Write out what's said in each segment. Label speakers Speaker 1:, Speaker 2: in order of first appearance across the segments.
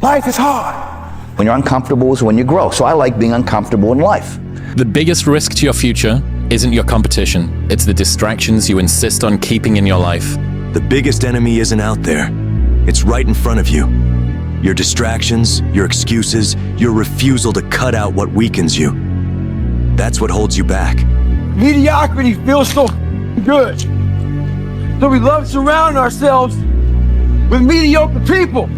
Speaker 1: Life is hard. When you're uncomfortable is when you grow. So I like being uncomfortable in life.
Speaker 2: The biggest risk to your future isn't your competition. It's the distractions you insist on keeping in your life.
Speaker 3: The biggest enemy isn't out there. It's right in front of you. Your distractions, your excuses, your refusal to cut out what weakens you. That's what holds you back.
Speaker 4: Mediocrity feels so good. So we love surrounding ourselves with mediocre people.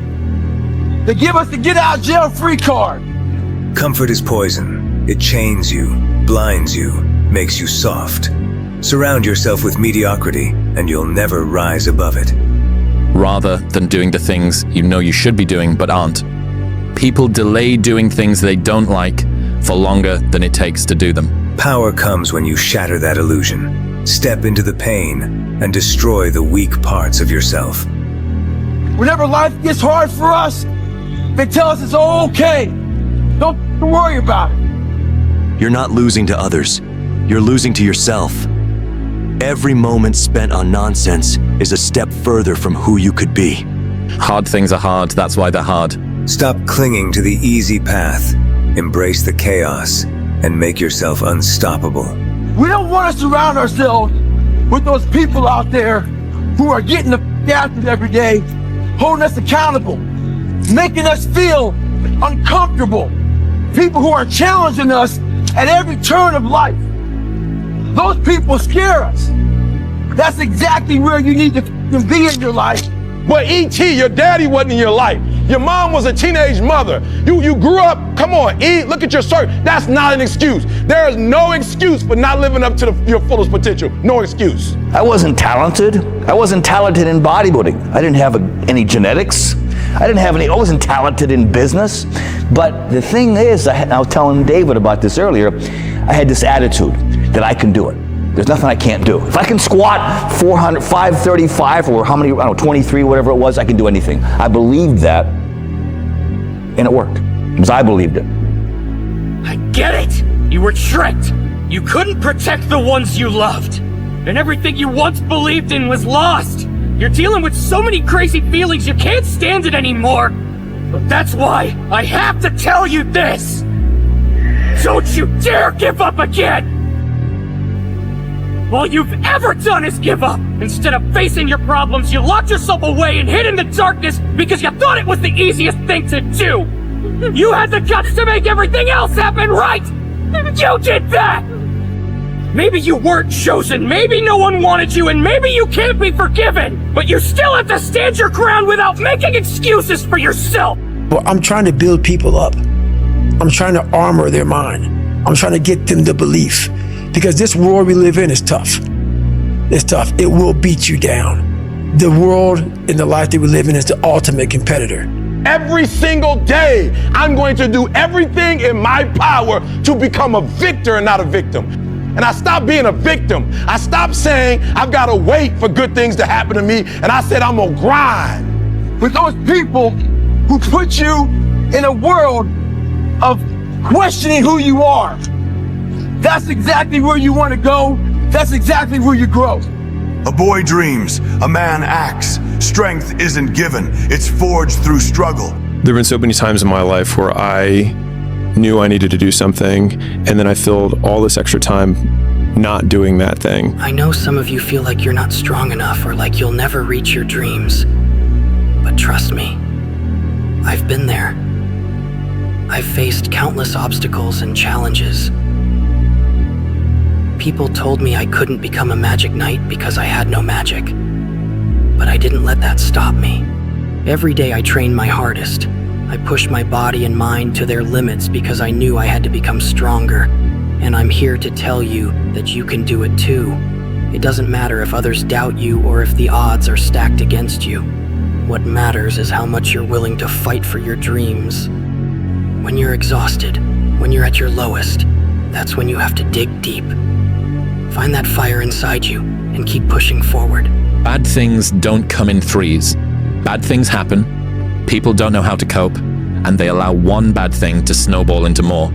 Speaker 4: They give us the get out jail free card.
Speaker 5: Comfort is poison. It chains you, blinds you, makes you soft. Surround yourself with mediocrity and you'll never rise above it.
Speaker 2: Rather than doing the things you know you should be doing but aren't. People delay doing things they don't like for longer than it takes to do them.
Speaker 5: Power comes when you shatter that illusion. Step into the pain and destroy the weak parts of yourself.
Speaker 4: Whenever life gets hard for us, they tell us it's all okay. Don't worry about it.
Speaker 3: You're not losing to others. You're losing to yourself. Every moment spent on nonsense is a step further from who you could be.
Speaker 2: Hard things are hard, that's why they're hard.
Speaker 5: Stop clinging to the easy path. Embrace the chaos and make yourself unstoppable.
Speaker 4: We don't want to surround ourselves with those people out there who are getting the after it every day, holding us accountable, making us feel uncomfortable. People who are challenging us at every turn of life. Those people scare us. That's exactly where you need to be in your life.
Speaker 6: But E.T., your daddy wasn't in your life. Your mom was a teenage mother. You grew up, come on, E, look at your circle. That's not an excuse. There is no excuse for not living up to your fullest potential. No excuse.
Speaker 1: I wasn't talented. I wasn't talented in bodybuilding. I didn't have any genetics. I wasn't talented in business. But the thing is, I was telling David about this earlier, I had this attitude that I can do it. There's nothing I can't do. If I can squat 400, 535, or how many, I don't know, 23, whatever it was, I can do anything. I believed that, and it worked, because I believed it.
Speaker 7: I get it! You were tricked! You couldn't protect the ones you loved! And everything you once believed in was lost! You're dealing with so many crazy feelings you can't stand it anymore! But that's why I have to tell you this! Don't you dare give up again! All you've ever done is give up! Instead of facing your problems, you locked yourself away and hid in the darkness because you thought it was the easiest thing to do! You had the guts to make everything else happen right! You did that! Maybe you weren't chosen, maybe no one wanted you, and maybe you can't be forgiven! But you still have to stand your ground without making excuses for yourself!
Speaker 8: Well, I'm trying to build people up. I'm trying to armor their mind. I'm trying to get them the belief. Because this world we live in is tough. It's tough. It will beat you down. The world and the life that we live in is the ultimate competitor.
Speaker 6: Every single day, I'm going to do everything in my power to become a victor and not a victim. And I stopped being a victim. I stopped saying I've got to wait for good things to happen to me. And I said I'm going to grind.
Speaker 4: With those people who put you in a world of questioning who you are. That's exactly where you want to go. That's exactly where you grow.
Speaker 9: A boy dreams, a man acts. Strength isn't given, it's forged through struggle.
Speaker 10: There have been so many times in my life where I knew I needed to do something, and then I filled all this extra time not doing that thing.
Speaker 7: I know some of you feel like you're not strong enough or like you'll never reach your dreams. But trust me, I've been there. I've faced countless obstacles and challenges. People told me I couldn't become a magic knight because I had no magic. But I didn't let that stop me. Every day I trained my hardest. I pushed my body and mind to their limits because I knew I had to become stronger. And I'm here to tell you that you can do it too. It doesn't matter if others doubt you or if the odds are stacked against you. What matters is how much you're willing to fight for your dreams. When you're exhausted, when you're at your lowest, that's when you have to dig deep. Find that fire inside you and keep pushing forward.
Speaker 2: Bad things don't come in threes. Bad things happen, people don't know how to cope, and they allow one bad thing to snowball into more.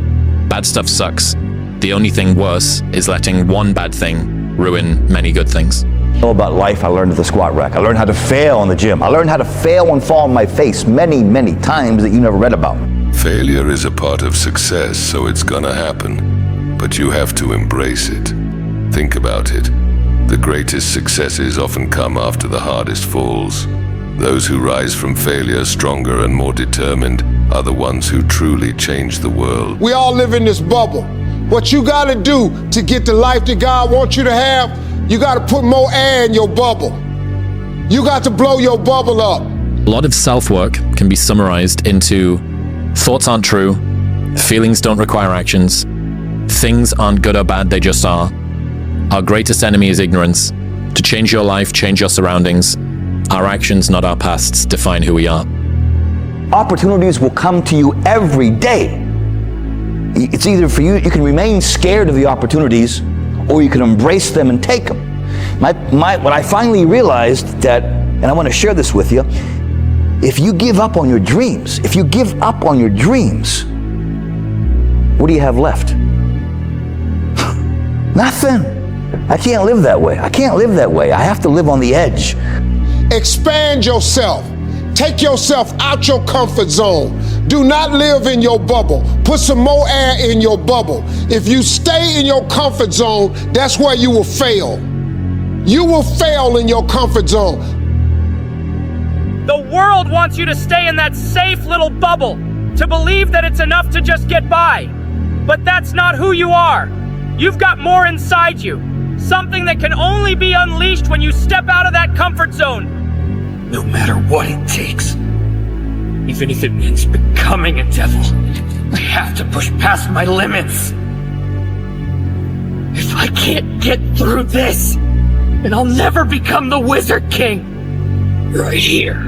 Speaker 2: Bad stuff sucks. The only thing worse is letting one bad thing ruin many good things.
Speaker 1: About life I learned at the squat rack. I learned how to fail in the gym. I learned how to fail and fall on my face many, many times that you never read about.
Speaker 11: Failure is a part of success, so it's gonna happen. But you have to embrace it. Think about it. The greatest successes often come after the hardest falls. Those who rise from failure stronger and more determined are the ones who truly change the world.
Speaker 12: We all live in this bubble. What you gotta do to get the life that God wants you to have, you gotta put more air in your bubble. You got to blow your bubble up.
Speaker 2: A lot of self-work can be summarized into thoughts aren't true, feelings don't require actions, things aren't good or bad, they just are. Our greatest enemy is ignorance. To change your life, change your surroundings. Our actions, not our pasts, define who we are.
Speaker 1: Opportunities will come to you every day. It's either for you, you can remain scared of the opportunities, or you can embrace them and take them. What I finally realized that, and I want to share this with you, if you give up on your dreams, what do you have left? Nothing. I can't live that way. I have to live on the edge.
Speaker 12: Expand yourself. Take yourself out your comfort zone. Do not live in your bubble. Put some more air in your bubble. If you stay in your comfort zone, that's where you will fail. You will fail in your comfort zone.
Speaker 13: The world wants you to stay in that safe little bubble, to believe that it's enough to just get by. But that's not who you are. You've got more inside you. Something that can only be unleashed when you step out of that comfort zone.
Speaker 7: No matter what it takes, even if it means becoming a devil, I have to push past my limits. If I can't get through this, then I'll never become the Wizard King. Right here,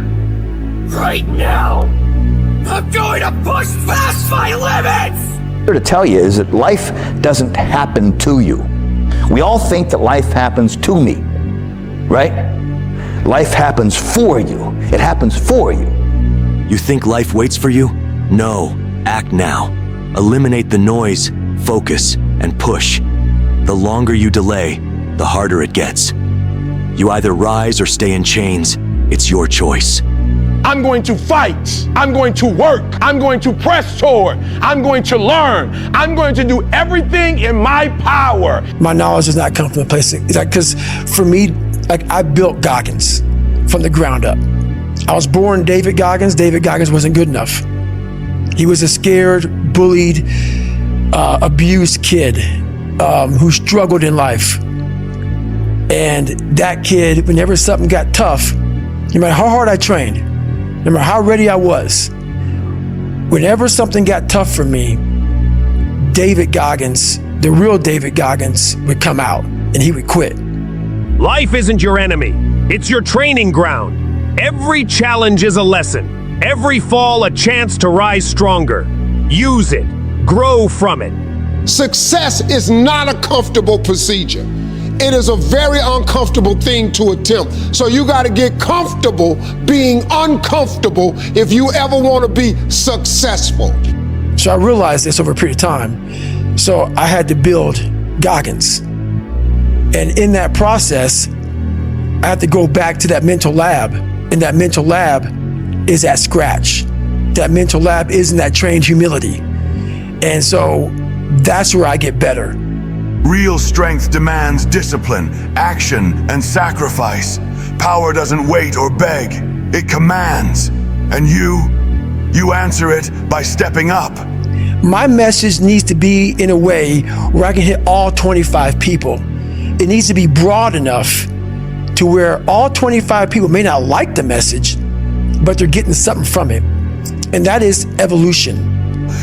Speaker 7: right now, I'm going to push past my limits!
Speaker 1: Here to tell you is that life doesn't happen to you. We all think that life happens to me, right? Life happens for you. It happens for you.
Speaker 3: You think life waits for you? No. Act now. Eliminate the noise, focus, and push. The longer you delay, the harder it gets. You either rise or stay in chains. It's your choice.
Speaker 6: I'm going to fight. I'm going to work. I'm going to press toward. I'm going to learn. I'm going to do everything in my power.
Speaker 8: My knowledge does not come from a place, because for me, I built Goggins from the ground up. I was born David Goggins. David Goggins wasn't good enough. He was a scared, bullied, abused kid who struggled in life. And that kid, whenever something got tough, no matter how hard I trained, no matter how ready I was, whenever something got tough for me, David Goggins, the real David Goggins, would come out and he would quit.
Speaker 14: Life isn't your enemy. It's your training ground. Every challenge is a lesson. Every fall a chance to rise stronger. Use it. Grow from it.
Speaker 12: Success is not a comfortable procedure. It is a very uncomfortable thing to attempt. So you got to get comfortable being uncomfortable if you ever want to be successful.
Speaker 8: So I realized this over a period of time. So I had to build Goggins. And in that process, I had to go back to that mental lab. And that mental lab is at scratch. That mental lab is in that trained humility. And so that's where I get better.
Speaker 9: Real strength demands discipline, action, and sacrifice. Power doesn't wait or beg, it commands. And you answer it by stepping up.
Speaker 8: My message needs to be in a way where I can hit all 25 people. It needs to be broad enough to where all 25 people may not like the message, but they're getting something from it. And that is evolution.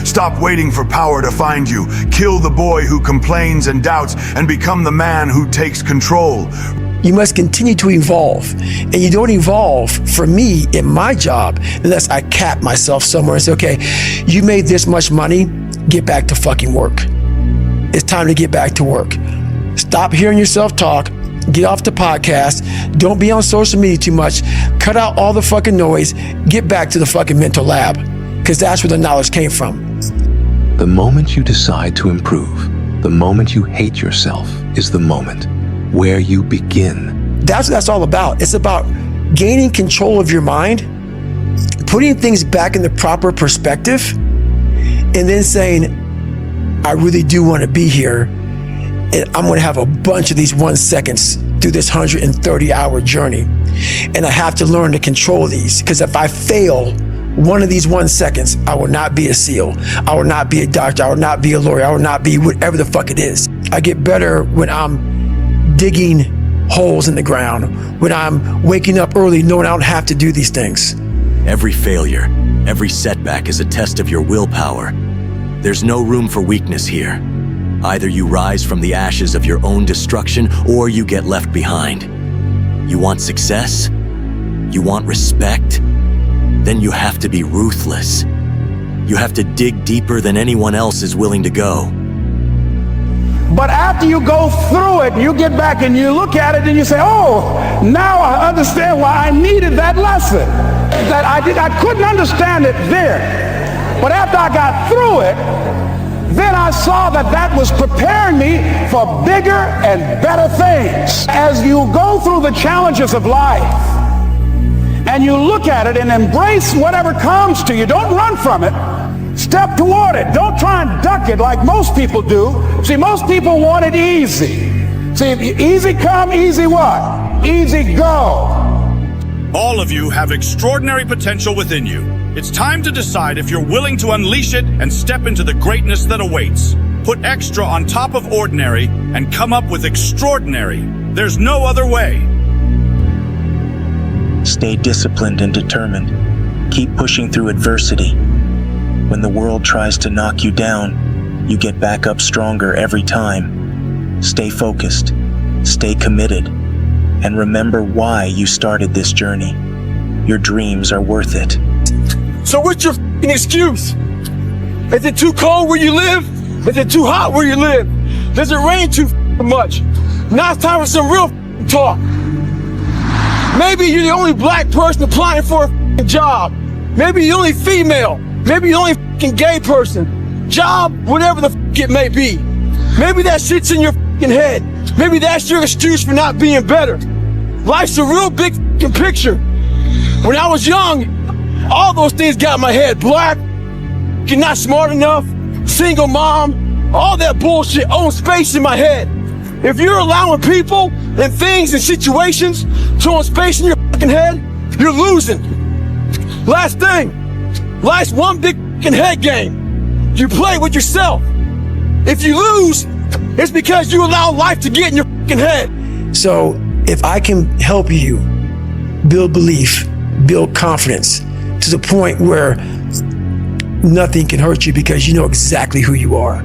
Speaker 9: Stop waiting for power to find you. Kill the boy who complains and doubts and become the man who takes control.
Speaker 8: You must continue to evolve. And you don't evolve, for me, in my job, unless I cap myself somewhere and say, okay, you made this much money, get back to fucking work. It's time to get back to work. Stop hearing yourself talk. Get off the podcast. Don't be on social media too much. Cut out all the fucking noise. Get back to the fucking mental lab, because that's where the knowledge came from.
Speaker 15: The moment you decide to improve, the moment you hate yourself, is the moment where you begin
Speaker 8: That's what that's all about. It's about gaining control of your mind, putting things back in the proper perspective, and then saying, I really do want to be here, and I'm going to have a bunch of these 1 seconds through this 130-hour journey. And I have to learn to control these, because if I fail one of these 1 seconds, I will not be a SEAL. I will not be a doctor. I will not be a lawyer. I will not be whatever the fuck it is. I get better when I'm digging holes in the ground, when I'm waking up early knowing I don't have to do these things.
Speaker 3: Every failure, every setback is a test of your willpower. There's no room for weakness here. Either you rise from the ashes of your own destruction, or you get left behind. You want success? You want respect? Then you have to be ruthless. You have to dig deeper than anyone else is willing to go.
Speaker 16: But after you go through it, you get back and you look at it and you say, oh, now I understand why I needed that lesson. That I couldn't understand it then. But after I got through it, then I saw that that was preparing me for bigger and better things. As you go through the challenges of life and you look at it and embrace whatever comes to you, don't run from it. Step toward it. Don't try and duck it like most people do. See, most people want it easy. See, easy come, easy what? Easy go.
Speaker 17: All of you have extraordinary potential within you. It's time to decide if you're willing to unleash it and step into the greatness that awaits. Put extra on top of ordinary and come up with extraordinary. There's no other way.
Speaker 18: Stay disciplined and determined. Keep pushing through adversity. When the world tries to knock you down, you get back up stronger every time. Stay focused, stay committed, and remember why you started this journey. Your dreams are worth it.
Speaker 4: So what's your f***ing excuse? Is it too cold where you live? Is it too hot where you live? Does it rain too much? Now it's time for some real talk. Maybe you're the only black person applying for a job. Maybe you're the only female. Maybe you're the only gay person. Job, whatever the it may be. Maybe that shit's in your head. Maybe that's your excuse for not being better. Life's a real big picture. When I was young, all those things got in my head. Black, you're not smart enough, single mom, all that bullshit owns space in my head. If you're allowing people and things and situations to own space in your head, you're losing. Last thing, life's one big head game. You play with yourself. If you lose, it's because you allow life to get in your head.
Speaker 8: So if I can help you build belief, build confidence to the point where nothing can hurt you because you know exactly who you are.